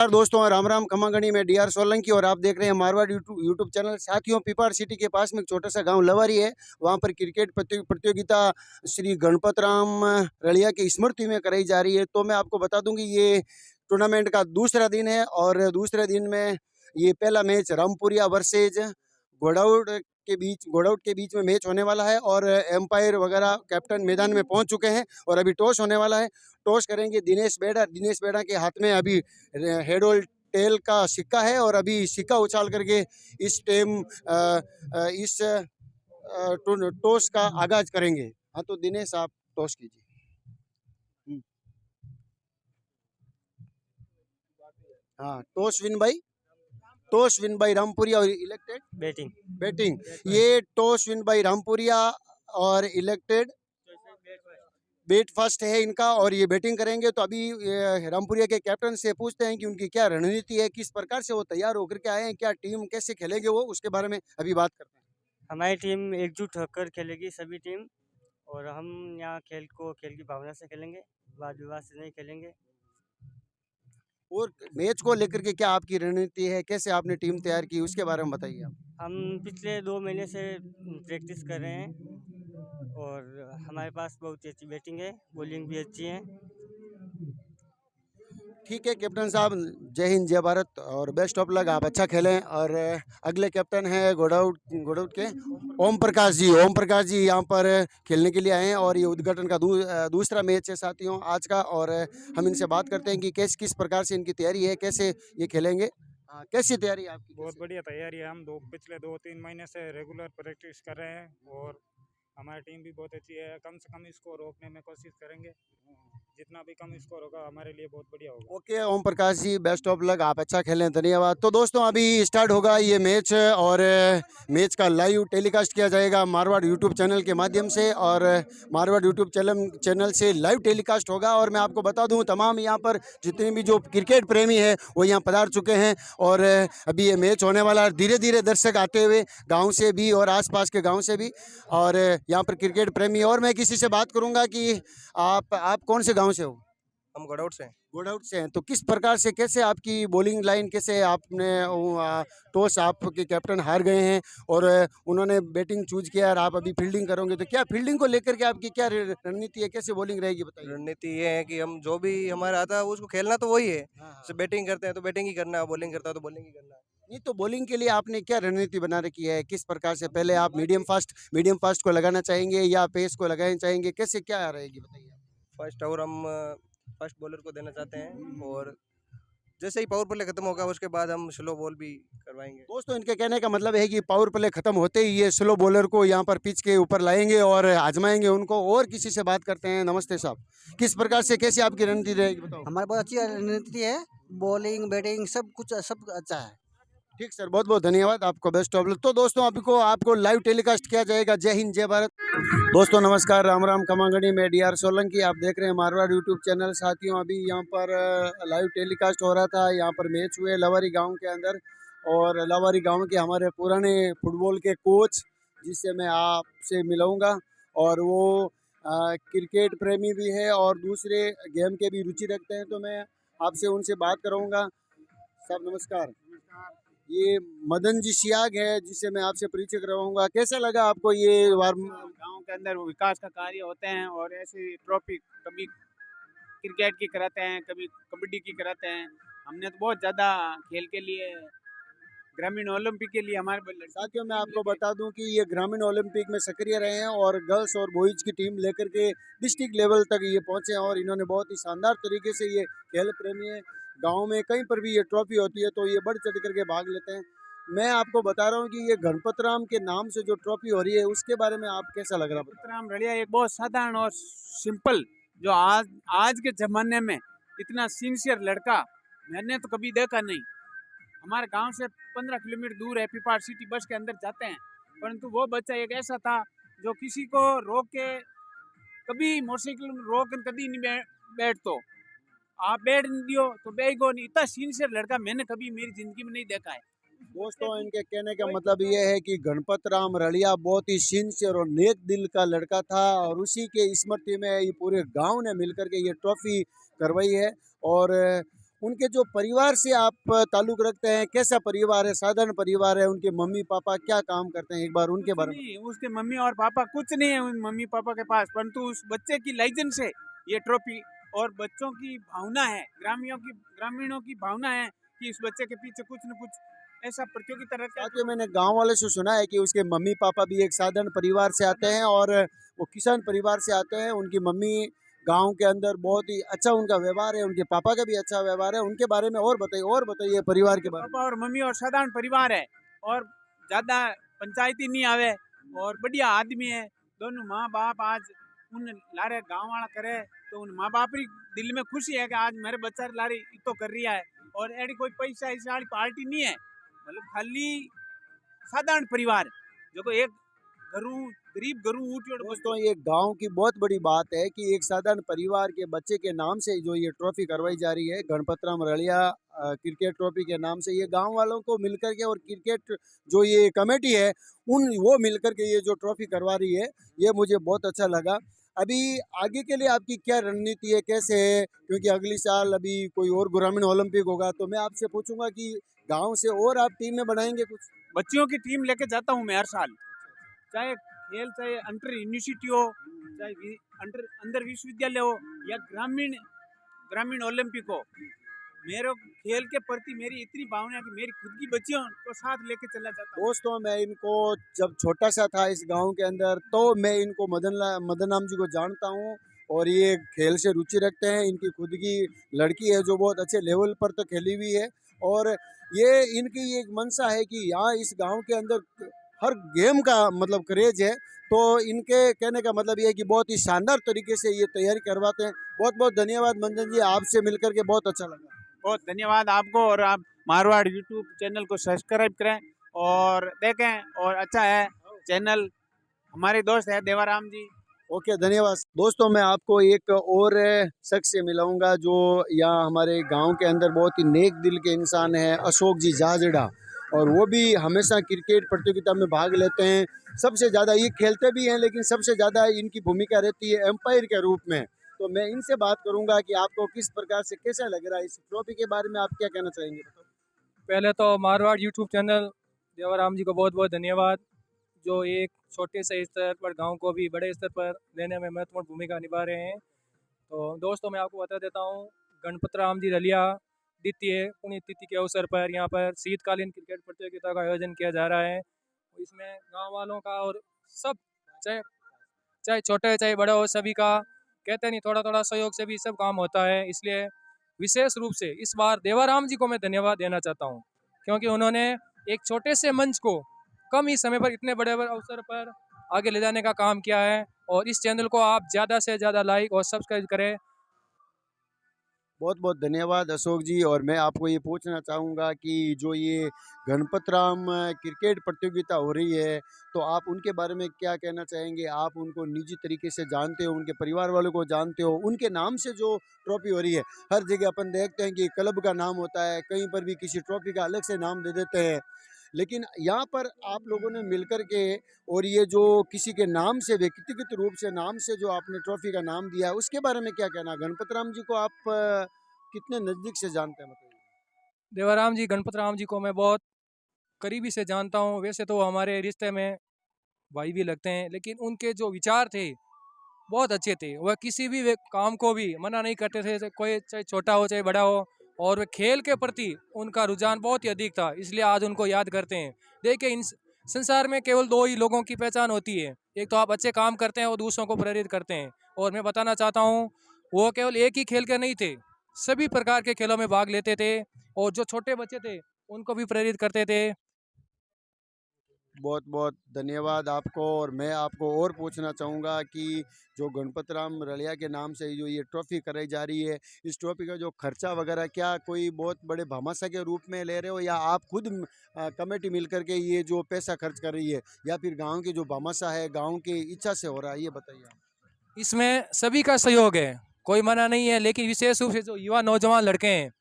नमस्कार दोस्तों, राम राम खमागणी में डीआर सोलंकी और आप देख रहे हैं मारवाड़ यूट्यूब चैनल। साथियों, पिपाड़ सिटी के पास में एक छोटा सा गांव लवारी है। वहां पर क्रिकेट प्रतियोगिता श्री गणपत राम रलिया की स्मृति में कराई जा रही है। तो मैं आपको बता दूं कि ये टूर्नामेंट का दूसरा दिन है और दूसरे दिन में ये पहला मैच रामपुरिया वर्सेज घोड़ाउट के बीच में मैच होने वाला है और एम्पायर वगैरह कैप्टन मैदान में पहुंच चुके हैं और अभी टॉस होने वाला है। टॉस करेंगे दिनेश बेड़ा के हाथ में अभी हेड और टेल का सिक्का है और अभी सिक्का उछाल करके इस टॉस का आगाज करेंगे। हाँ, तो दिनेश आप टॉस कीजिए। हाँ, टॉस विन बाई रामपुरिया और इलेक्टेड बैटिंग। ये टॉस विन बाई रामपुरिया और इलेक्टेड बैट फर्स्ट है इनका और ये बैटिंग करेंगे। तो अभी रामपुरिया के कैप्टन से पूछते हैं कि उनकी क्या रणनीति है, किस प्रकार से वो तैयार होकर के आए हैं, क्या टीम कैसे खेलेंगे, वो उसके बारे में अभी बात करते हैं। हमारी टीम एकजुट होकर खेलेगी, सभी टीम, और हम यहाँ खेल की भावना से खेलेंगे, वाद विवाद से नहीं खेलेंगे। और मैच को लेकर के क्या आपकी रणनीति है, कैसे आपने टीम तैयार की, उसके बारे में बताइए आप। हम पिछले 2 महीने से प्रैक्टिस कर रहे हैं और हमारे पास बहुत अच्छी बैटिंग है, बॉलिंग भी अच्छी है। ठीक है कैप्टन साहब, जय हिंद जय भारत और बेस्ट ऑफ लक। आप अच्छा खेलें। और अगले कैप्टन है घोड़ाउट के ओम प्रकाश जी यहाँ पर खेलने के लिए आए हैं और ये उद्घाटन का दूसरा मैच है साथियों आज का। और हम इनसे बात करते हैं कि किस प्रकार से इनकी तैयारी है, कैसे ये खेलेंगे। कैसी तैयारी है आपकी? बहुत बढ़िया तैयारी है। हम पिछले 2-3 महीने से रेगुलर प्रैक्टिस कर रहे हैं और हमारी टीम भी बहुत अच्छी है। कम से कम स्कोर रोकने में कोशिश करेंगे, जितना भी कम स्कोर होगा हमारे लिए बहुत बढ़िया होगा। Okay Om Prakash ji, best of luck, आप अच्छा खेलें, धन्यवाद। तो दोस्तों अभी स्टार्ट होगा ये मैच और मैच का लाइव टेलीकास्ट किया जाएगा मारवाड़ यूट्यूब चैनल के माध्यम से और मारवाड़ यूट्यूब चैनल से लाइव टेलीकास्ट होगा। और मैं आपको बता दूं तमाम यहाँ पर जितने भी जो क्रिकेट प्रेमी है वो यहाँ पधार चुके हैं और अभी ये मैच होने वाला है। धीरे धीरे दर्शक आते हुए गाँव से भी और आसपास के गाँव से भी और यहाँ पर क्रिकेट प्रेमी। और मैं किसी से बात करूँगा कि आप कौन से गाँव से हो? हम घोड़ाउट से हैं। तो किस प्रकार से, कैसे आपकी बॉलिंग लाइन, कैसे आपने टॉस, आपके कैप्टन हार गए हैं और उन्होंने बैटिंग चूज किया और आप अभी फील्डिंग करोगे, तो क्या फील्डिंग को लेकर के आपकी क्या रणनीति है, कैसे बॉलिंग रहेगी बताइए। रणनीति ये है कि हम जो भी हमारा आता है उसको खेलना तो वही है। हाँ। बैटिंग करते हैं तो बैटिंग ही करना है, बॉलिंग करता है तो बॉलिंग ही करना है। नहीं, तो बॉलिंग के लिए आपने क्या रणनीति बना रखी है, किस प्रकार से? पहले आप मीडियम फास्ट को लगाना चाहेंगे या पेस को लगाना चाहेंगे, कैसे क्या रहेगी बताइए। फर्स्ट ओवर हम फर्स्ट बॉलर को देना चाहते हैं और जैसे ही पावर प्ले खत्म होगा उसके बाद हम स्लो बॉल भी करवाएंगे। दोस्तों इनके कहने का मतलब है कि पावर प्ले खत्म होते ही ये स्लो बॉलर को यहाँ पर पिच के ऊपर लाएंगे और आजमाएंगे उनको। और किसी से बात करते हैं। नमस्ते साहब, किस प्रकार से, कैसी आपकी रणनीति रहेगी बताओ। हमारे बहुत अच्छी रणनीति है, बॉलिंग बैटिंग सब अच्छा है। ठीक सर, बहुत बहुत धन्यवाद आपको, बेस्ट ऑफ लक। तो दोस्तों आपको लाइव टेलीकास्ट किया जाएगा। जय हिंद जय भारत। दोस्तों नमस्कार, राम राम खमागणी में डीआर सोलंकी, आप देख रहे हैं मारवाड़ यूट्यूब चैनल। साथियों अभी यहाँ पर लाइव टेलीकास्ट हो रहा था, यहाँ पर मैच हुए लवारी गांव के अंदर और लवारी गांव के हमारे पुराने फुटबॉल के कोच जिससे मैं आपसे मिलाऊंगा और वो क्रिकेट प्रेमी भी है और दूसरे गेम के भी रुचि रखते हैं, तो मैं आपसे उनसे बात कराऊंगा। साहब नमस्कार, ये मदन जी सियाग है जिससे मैं आपसे परिचय करवाऊंगा। कैसा लगा आपको ये गांव के अंदर विकास का कार्य होते हैं और ऐसे ट्रॉफी कभी क्रिकेट की कराते हैं, कभी कबड्डी की कराते हैं। हमने तो बहुत ज़्यादा खेल के लिए ग्रामीण ओलंपिक के लिए हमारे साथियों मैं आपको बता दूं कि ये ग्रामीण ओलंपिक में सक्रिय रहे हैं और गर्ल्स और बॉयज की टीम लेकर के डिस्ट्रिक्ट लेवल तक ये पहुंचे हैं और इन्होंने बहुत ही शानदार तरीके से, ये खेल प्रेमी है, गाँव में कहीं पर भी ये ट्रॉफी होती है तो ये बढ़ चढ़ करके भाग लेते हैं। मैं आपको बता रहा हूँ कि ये गणपत राम के नाम से जो ट्रॉफी हो रही है उसके बारे में आप कैसा लग रहा है? गणपत राम रड़िया एक बहुत साधारण और सिंपल, जो आज के ज़माने में इतना सिंसियर लड़का मैंने तो कभी देखा नहीं। हमारे गांव से 15 किलोमीटर दूर है, पिपाड़ सिटी बस के अंदर जाते हैं, परंतु वो बच्चा एक ऐसा था जो किसी को रोक के, कभी मोटरसाइकिल रोक कर कभी नहीं बैठ, तो आप बैठ नहीं दियो तो बैगो नहीं। इतना सिंसियर लड़का मैंने कभी मेरी जिंदगी में नहीं देखा है। दोस्तों इनके कहने का मतलब ये है कि गणपत राम रलिया बहुत ही सिंसियर और नेक दिल का लड़का था और उसी के स्मृति में ये पूरे गांव ने मिलकर के ये ट्रॉफी करवाई है। और उनके जो परिवार से आप ताल्लुक़ रखते हैं, कैसा परिवार है? साधारण परिवार है? उनके मम्मी-पापा क्या काम करते हैं? एक बार उनके बारे में। नहीं, उसके मम्मी और पापा कुछ नहीं है उन मम्मी पापा के पास, परंतु उस बच्चे की लाइसेंस है ये ट्रॉफी। और बच्चों की भावना है, ग्रामीणों की भावना है कि इस बच्चे के पीछे कुछ न कुछ ऐसा प्रतियोगिता रखा साथ ही मैंने गाँव वाले से सुना है कि उसके मम्मी-पापा भी एक साधारण परिवार से आते हैं और वो किसान परिवार से आते हैं। उनकी मम्मी गाँव के अंदर बहुत ही अच्छा उनका व्यवहार है, उनके पापा का भी अच्छा व्यवहार है। उनके बारे में और बताइए परिवार के बारे में। पापा और मम्मी और साधारण परिवार है और ज्यादा पंचायती नहीं आवे और बढ़िया आदमी है। दोनों माँ बाप आज उन लारे गांव वाला करे तो उन माँ बाप री दिल में खुशी है कि आज मेरे बच्चा लारी इतो कर रही है। और एडी कोई पैसा ऐसी वाली पार्टी नहीं है, मतलब खाली साधारण परिवार जो को एक घरू गरीब घरू उठ दोस्तों ये गांव की बहुत बड़ी बात है कि एक साधारण परिवार के बच्चे के नाम से जो ये ट्रॉफी करवाई जा रही है गणपतराम रलिया क्रिकेट ट्रॉफी के नाम से, ये गांव वालों को मिलकर के और क्रिकेट जो ये कमेटी है उन वो मिलकर के ये जो ट्रॉफी करवा रही है, ये मुझे बहुत अच्छा लगा। अभी आगे के लिए आपकी क्या रणनीति है, कैसे है? क्योंकि अगली साल अभी कोई और ग्रामीण ओलंपिक होगा, तो मैं आपसे पूछूंगा कि गाँव से और आप टीमें बनाएंगे कुछ? बच्चियों की टीम लेके जाता हूँ मैं हर साल, चाहे खेल चाहे अंतर यूनिवर्सिटी हो, चाहे अंतर अंदर विश्वविद्यालय हो या ग्रामीण ग्रामीण ओलंपिक हो। मेरे खेल के प्रति मेरी इतनी भावना है कि मेरी खुद की बच्चियों को साथ लेके चला जाता हूँ। दोस्तों मैं इनको जब छोटा सा था इस गांव के अंदर तो मैं इनको मदन राम जी को जानता हूँ और ये खेल से रुचि रखते हैं। इनकी खुद की लड़की है जो बहुत अच्छे लेवल पर तो खेली हुई है और ये इनकी एक मंशा है कि यहाँ इस गांव के अंदर हर गेम का मतलब क्रेज है। तो इनके कहने का मतलब ये है कि बहुत ही शानदार तरीके से ये तैयारी करवाते हैं। बहुत बहुत धन्यवाद मंजन जी, आपसे मिलकर के बहुत अच्छा लगा। बहुत धन्यवाद आपको, और आप मारवाड़ यूट्यूब चैनल को सब्सक्राइब करें और देखें, और अच्छा है चैनल। हमारे दोस्त है देवाराम जी। ओके धन्यवाद। दोस्तों मैं आपको एक और शख्स से मिलाऊंगा जो यहाँ हमारे गांव के अंदर बहुत ही नेक दिल के इंसान है, अशोक जी जाजड़ा। और वो भी हमेशा क्रिकेट प्रतियोगिता में भाग लेते हैं। सबसे ज़्यादा ये खेलते भी हैं लेकिन सबसे ज़्यादा इनकी भूमिका रहती है एम्पायर के रूप में। तो मैं इनसे बात करूंगा कि आपको किस प्रकार से कैसा लग रहा है, इस ट्रॉफी के बारे में आप क्या कहना चाहेंगे? पहले तो मारवाड़ यूट्यूब चैनल देवाराम जी को बहुत बहुत धन्यवाद, जो एक छोटे से स्तर पर गांव को भी बड़े स्तर पर लेने में महत्वपूर्ण भूमिका निभा रहे हैं। तो दोस्तों मैं आपको बता देता हूं, गणपतराम जी रलिया द्वितीय पुण्यतिथि के अवसर पर यहाँ पर शीतकालीन क्रिकेट प्रतियोगिता का आयोजन किया जा रहा है। इसमें गाँव वालों का और सब, चाहे चाहे छोटे चाहे बड़ा हो, सभी का कहते नहीं थोड़ा थोड़ा सहयोग से भी सब काम होता है। इसलिए विशेष रूप से इस बार देवाराम जी को मैं धन्यवाद देना चाहता हूं, क्योंकि उन्होंने एक छोटे से मंच को कम ही समय पर इतने बड़े अवसर पर आगे ले जाने का काम किया है। और इस चैनल को आप ज़्यादा से ज़्यादा लाइक और सब्सक्राइब करें। बहुत बहुत धन्यवाद अशोक जी। और मैं आपको ये पूछना चाहूँगा कि जो ये गणपतराम क्रिकेट प्रतियोगिता हो रही है, तो आप उनके बारे में क्या कहना चाहेंगे? आप उनको निजी तरीके से जानते हो, उनके परिवार वालों को जानते हो, उनके नाम से जो ट्रॉफी हो रही है, हर जगह अपन देखते हैं कि क्लब का नाम होता है, कहीं पर भी किसी ट्रॉफी का अलग से नाम दे देते हैं। लेकिन यहाँ पर आप लोगों ने मिलकर के और ये जो किसी के नाम से व्यक्तिगत रूप से नाम से जो आपने ट्रॉफी का नाम दिया है, उसके बारे में क्या कहना? गणपतराम जी को आप कितने नज़दीक से जानते हैं बताइए? देवाराम जी, गणपतराम जी को मैं बहुत करीबी से जानता हूँ। वैसे तो हमारे रिश्ते में भाई भी लगते हैं, लेकिन उनके जो विचार थे बहुत अच्छे थे। वह किसी भी काम को भी मना नहीं करते थे, कोई चाहे छोटा हो चाहे बड़ा हो। और वह खेल के प्रति उनका रुझान बहुत ही अधिक था, इसलिए आज उनको याद करते हैं। देखिए, इन संसार में केवल दो ही लोगों की पहचान होती है, एक तो आप अच्छे काम करते हैं और दूसरों को प्रेरित करते हैं। और मैं बताना चाहता हूँ, वो केवल एक ही खेल के नहीं थे, सभी प्रकार के खेलों में भाग लेते थे और जो छोटे बच्चे थे उनको भी प्रेरित करते थे। बहुत बहुत धन्यवाद आपको। और मैं आपको और पूछना चाहूँगा कि जो गणपतराम रलिया के नाम से जो ये ट्रॉफी कराई जा रही है, इस ट्रॉफी का जो खर्चा वगैरह क्या कोई बहुत बड़े भामाशाह के रूप में ले रहे हो, या आप खुद कमेटी मिलकर के ये जो पैसा खर्च कर रही है, या फिर गांव की जो भामाशाह है गांव की इच्छा से हो रहा है, ये बताइए आप। इसमें सभी का सहयोग है, कोई मना नहीं है, लेकिन विशेष रूप से जो युवा नौजवान लड़के हैं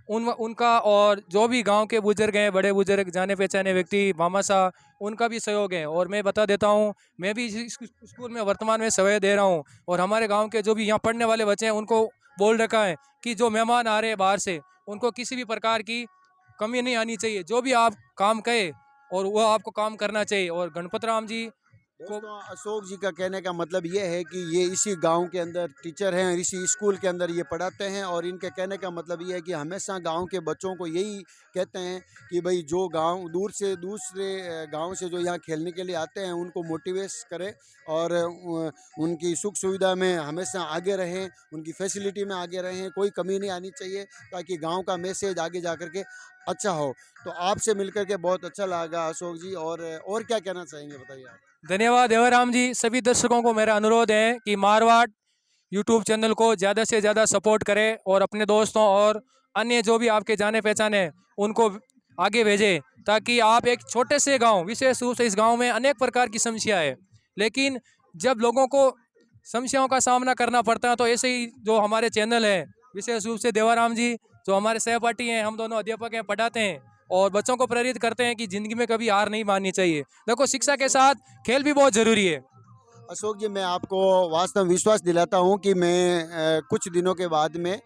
उनका, और जो भी गांव के बुजुर्ग हैं, बड़े बुजुर्ग जाने पहचाने व्यक्ति भामाशाह, उनका भी सहयोग है। और मैं बता देता हूं, मैं भी इस स्कूल में वर्तमान में सेवाएं दे रहा हूं, और हमारे गांव के जो भी यहाँ पढ़ने वाले बच्चे हैं उनको बोल रखा है कि जो मेहमान आ रहे हैं बाहर से उनको किसी भी प्रकार की कमी नहीं आनी चाहिए, जो भी आप काम कहे और वो आपको काम करना चाहिए। और गणपत राम जी दोस्तों अशोक जी का कहने का मतलब ये है कि ये इसी गांव के अंदर टीचर हैं, इसी स्कूल के अंदर ये पढ़ाते हैं, और इनके कहने का मतलब ये है कि हमेशा गांव के बच्चों को यही कहते हैं कि भाई जो गांव दूर से दूसरे गांव से जो यहाँ खेलने के लिए आते हैं उनको मोटिवेट करें और उनकी सुख सुविधा में हमेशा आगे रहें, उनकी फैसिलिटी में आगे रहें, कोई कमी नहीं आनी चाहिए, ताकि गाँव का मैसेज आगे जा कर के अच्छा हो। तो आपसे मिलकर के बहुत अच्छा लगा अशोक जी, और क्या कहना चाहेंगे बताइए आप। धन्यवाद देवराम जी। सभी दर्शकों को मेरा अनुरोध है कि मारवाड़ यूट्यूब चैनल को ज़्यादा से ज़्यादा सपोर्ट करें और अपने दोस्तों और अन्य जो भी आपके जाने पहचाने हैं उनको आगे भेजें, ताकि आप एक छोटे से गांव, विशेष रूप से इस गांव में अनेक प्रकार की समस्या है, लेकिन जब लोगों को समस्याओं का सामना करना पड़ता है तो ऐसे ही जो हमारे चैनल है, विशेष रूप से देवाराम जी जो हमारे सहपाठी हैं, हम दोनों अध्यापक हैं, पढ़ाते हैं और बच्चों को प्रेरित करते हैं कि ज़िंदगी में कभी हार नहीं माननी चाहिए। देखो शिक्षा के साथ खेल भी बहुत ज़रूरी है। अशोक जी, मैं आपको वास्तव में विश्वास दिलाता हूं कि मैं कुछ दिनों के बाद में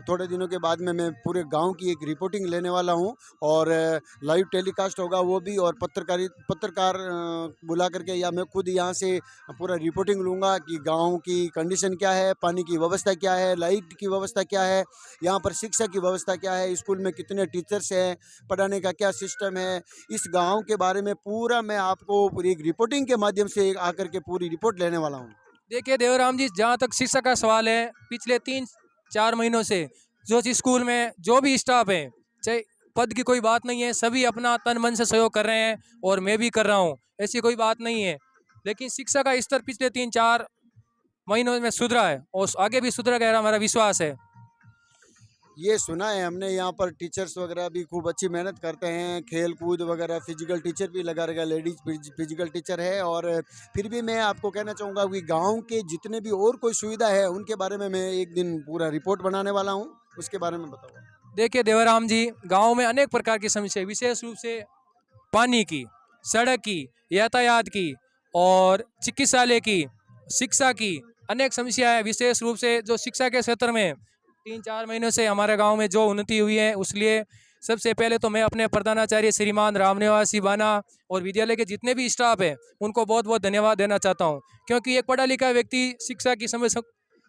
थोड़े दिनों के बाद में मैं पूरे गांव की एक रिपोर्टिंग लेने वाला हूं, और लाइव टेलीकास्ट होगा वो भी, और पत्रकार बुला करके या मैं खुद यहां से पूरा रिपोर्टिंग लूँगा कि गांव की कंडीशन क्या है, पानी की व्यवस्था क्या है, लाइट की व्यवस्था क्या है, यहाँ पर शिक्षा की व्यवस्था क्या है, स्कूल में कितने टीचर्स हैं, पढ़ाने का क्या सिस्टम है, इस गाँव के बारे में पूरा मैं आपको पूरी एक रिपोर्टिंग के माध्यम से आकर के पूरी रिपोर्ट लेने वाला हूँ। देखिए देवराम जी, जहाँ तक शिक्षा का सवाल है, पिछले 3-4 महीनों से जो स्कूल में जो भी स्टाफ है, चाहे पद की कोई बात नहीं है, सभी अपना तन मन से सहयोग कर रहे हैं और मैं भी कर रहा हूँ, ऐसी कोई बात नहीं है। लेकिन शिक्षा का स्तर पिछले 3-4 महीनों में सुधरा है और आगे भी सुधरेगा, हमारा विश्वास है। ये सुना है हमने, यहाँ पर टीचर्स वगैरह भी खूब अच्छी मेहनत करते हैं, खेल कूद वगैरह, फिजिकल टीचर भी लगा रहेगा, लेडीज फिजिकल टीचर है। और फिर भी मैं आपको कहना चाहूँगा कि गांव के जितने भी और कोई सुविधा है उनके बारे में मैं एक दिन पूरा रिपोर्ट बनाने वाला हूँ, उसके बारे में बताऊँगा। देखिए देवराम जी, गांव में अनेक प्रकार की समस्या, विशेष रूप से पानी की, सड़क की, यातायात की और चिकित्सालय की, शिक्षा की अनेक समस्या है। विशेष रूप से जो शिक्षा के क्षेत्र में 3-4 महीनों से हमारे गांव में जो उन्नति हुई है, उसलिए सबसे पहले तो मैं अपने प्रधानाचार्य श्रीमान रामनिवासी बाना और विद्यालय के जितने भी स्टाफ हैं उनको बहुत बहुत धन्यवाद देना चाहता हूं, क्योंकि एक पढ़ा लिखा व्यक्ति शिक्षा की समझ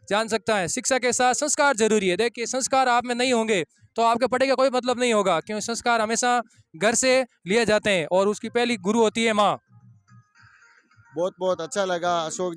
जान सकता है। शिक्षा के साथ संस्कार जरूरी है। देखिए संस्कार आप में नहीं होंगे तो आपके पढ़े का कोई मतलब नहीं होगा, क्योंकि संस्कार हमेशा घर से लिए जाते हैं और उसकी पहली गुरु होती है माँ। बहुत बहुत अच्छा लगा अशोक जी।